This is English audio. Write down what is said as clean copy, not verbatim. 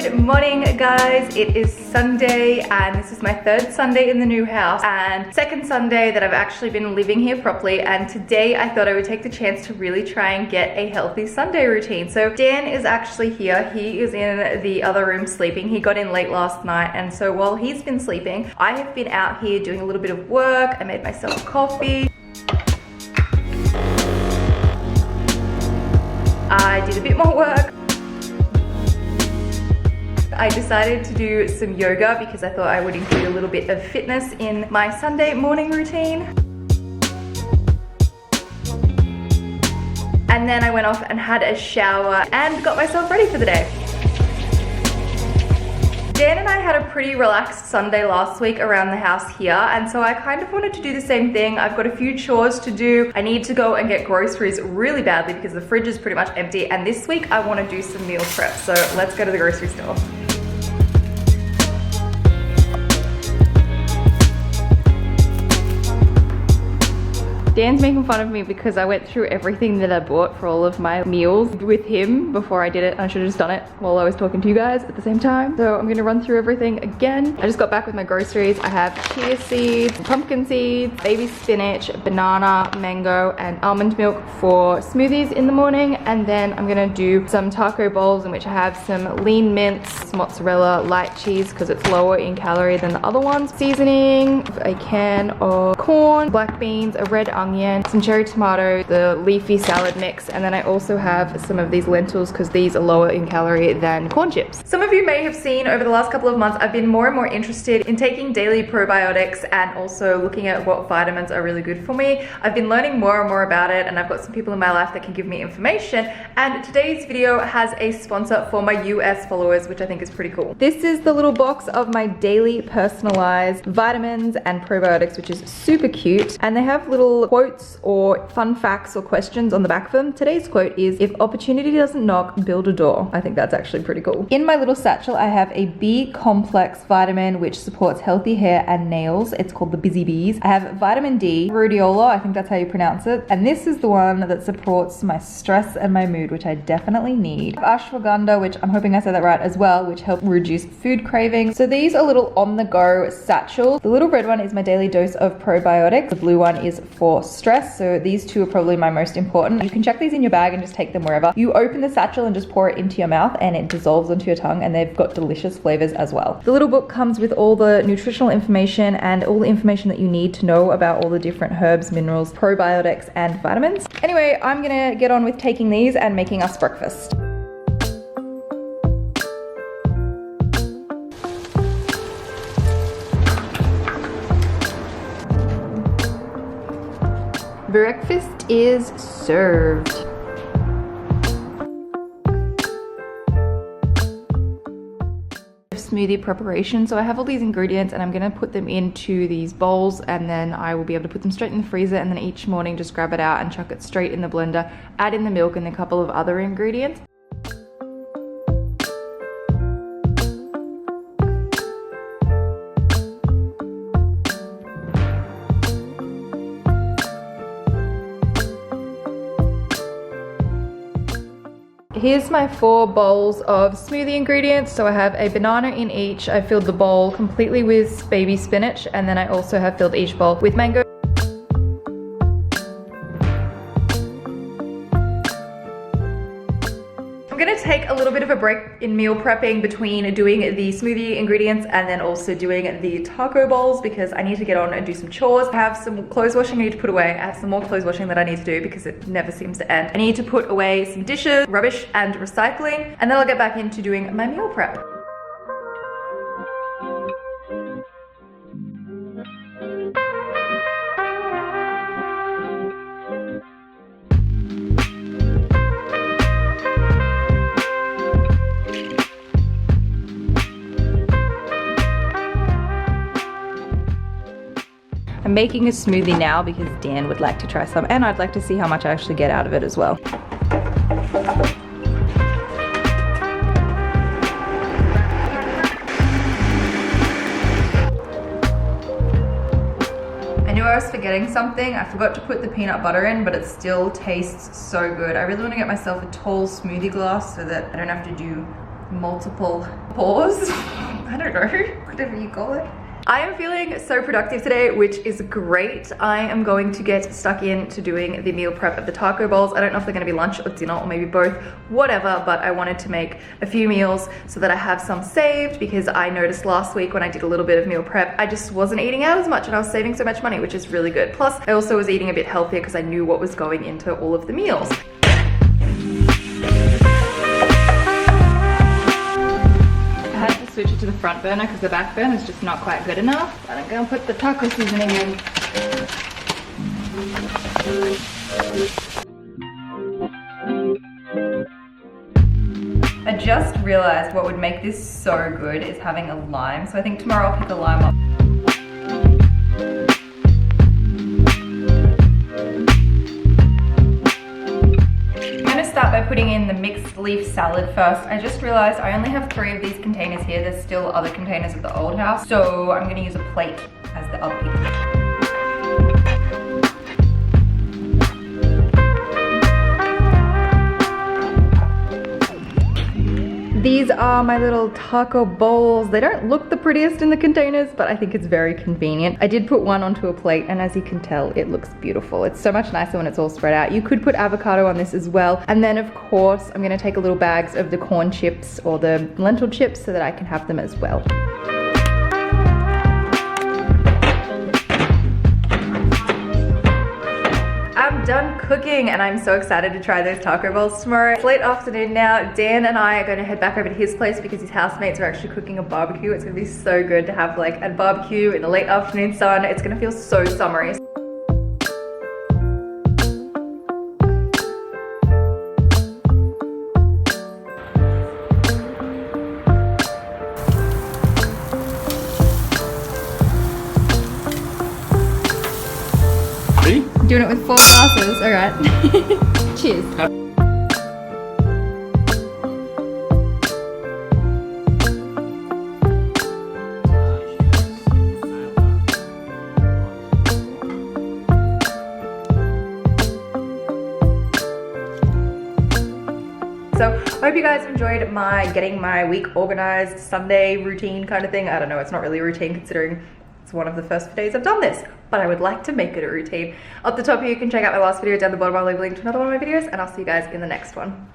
Good morning, guys. It is Sunday and this is my third Sunday in the new house and second Sunday that I've actually been living here properly, and today I thought I would take the chance to really try and get a healthy Sunday routine. So Dan is actually here. He is in the other room sleeping. He got in late last night, and so while he's been sleeping, I have been out here doing a little bit of work. I made myself coffee. I did a bit more work. I decided to do some yoga because I thought I would include a little bit of fitness in my Sunday morning routine. And then I went off and had a shower and got myself ready for the day. Dan and I had a pretty relaxed Sunday last week around the house here, and so I kind of wanted to do the same thing. I've got a few chores to do. I need to go and get groceries really badly because the fridge is pretty much empty, and this week I want to do some meal prep. So let's go to the grocery store. Dan's making fun of me because I went through everything that I bought for all of my meals with him before I did it. I should have just done it while I was talking to you guys at the same time. So I'm gonna run through everything again. I just got back with my groceries. I have chia seeds, pumpkin seeds, baby spinach, banana, mango, and almond milk for smoothies in the morning. And then I'm gonna do some taco bowls in which I have some lean mince, mozzarella, light cheese because it's lower in calorie than the other ones. Seasoning, a can of corn, black beans, a red onion, some cherry tomato, the leafy salad mix, and then I also have some of these lentils because these are lower in calorie than corn chips. Some of you may have seen over the last couple of months I've been more and more interested in taking daily probiotics and also looking at what vitamins are really good for me. I've been learning more and more about it, and I've got some people in my life that can give me information, and today's video has a sponsor for my US followers, which I think is pretty cool. This is the little box of my daily personalized vitamins and probiotics, which is super cute, and they have little quotes or fun facts or questions on the back of them. Today's quote is, "If opportunity doesn't knock, build a door." I think that's actually pretty cool. In my little satchel, I have a B complex vitamin which supports healthy hair and nails. It's called the Busy Bees. I have vitamin D, rhodiola, I think that's how you pronounce it. And this is the one that supports my stress and my mood, which I definitely need. I have ashwagandha, which I'm hoping I said that right as well, which help reduce food cravings. So these are little on-the-go satchels. The little red one is my daily dose of probiotics. The blue one is for stress, so these two are probably my most important. You can check these in your bag and just take them wherever. You open the satchel and just pour it into your mouth and it dissolves onto your tongue, and they've got delicious flavors as well. The little book comes with all the nutritional information and all the information that you need to know about all the different herbs, minerals, probiotics, and vitamins. Anyway, I'm gonna get on with taking these and making us breakfast. Breakfast is served. Smoothie preparation. So I have all these ingredients and I'm gonna put them into these bowls, and then I will be able to put them straight in the freezer, and then each morning just grab it out and chuck it straight in the blender, add in the milk and a couple of other ingredients. Here's my 4 bowls of smoothie ingredients. So I have a banana in each. I filled the bowl completely with baby spinach, and then I also have filled each bowl with mango. I'm gonna take a little bit of a break in meal prepping between doing the smoothie ingredients and then also doing the taco bowls because I need to get on and do some chores. I have some clothes washing I need to put away. I have some more clothes washing that I need to do because it never seems to end. I need to put away some dishes, rubbish, and recycling, and then I'll get back into doing my meal prep. I'm making a smoothie now because Dan would like to try some, and I'd like to see how much I actually get out of it as well. I knew I was forgetting something. I forgot to put the peanut butter in, but it still tastes so good. I really want to get myself a tall smoothie glass so that I don't have to do multiple pores. I don't know, whatever you call it. I am feeling so productive today, which is great. I am going to get stuck into doing the meal prep of the taco bowls. I don't know if they're gonna be lunch or dinner or maybe both, whatever, but I wanted to make a few meals so that I have some saved, because I noticed last week when I did a little bit of meal prep, I just wasn't eating out as much and I was saving so much money, which is really good. Plus, I also was eating a bit healthier because I knew what was going into all of the meals. Switch it to the front burner because the back burner is just not quite good enough. And I'm gonna put the taco seasoning in. I just realized what would make this so good is having a lime. So I think tomorrow I'll pick a lime up. Start by putting in the mixed leaf salad first. I just realized I only have 3 of these containers here. There's still other containers at the old house, so I'm gonna use a plate as the other piece. These are my little taco bowls. They don't look the prettiest in the containers, but I think it's very convenient. I did put one onto a plate, and as you can tell, it looks beautiful. It's so much nicer when it's all spread out. You could put avocado on this as well. And then of course, I'm gonna take a little bags of the corn chips or the lentil chips so that I can have them as well. I'm done cooking and I'm so excited to try those taco bowls tomorrow. It's late afternoon now. Dan and I are going to head back over to his place because his housemates are actually cooking a barbecue. It's going to be so good to have like a barbecue in the late afternoon sun. It's going to feel so summery. Doing it with 4 glasses, all right. Cheers. So I hope you guys enjoyed my getting my week organized Sunday routine kind of thing. I don't know, it's not really a routine considering it's one of the first days I've done this, but I would like to make it a routine. Up the top here, you can check out my last video. Down the bottom, I'll leave a link to another one of my videos, and I'll see you guys in the next one.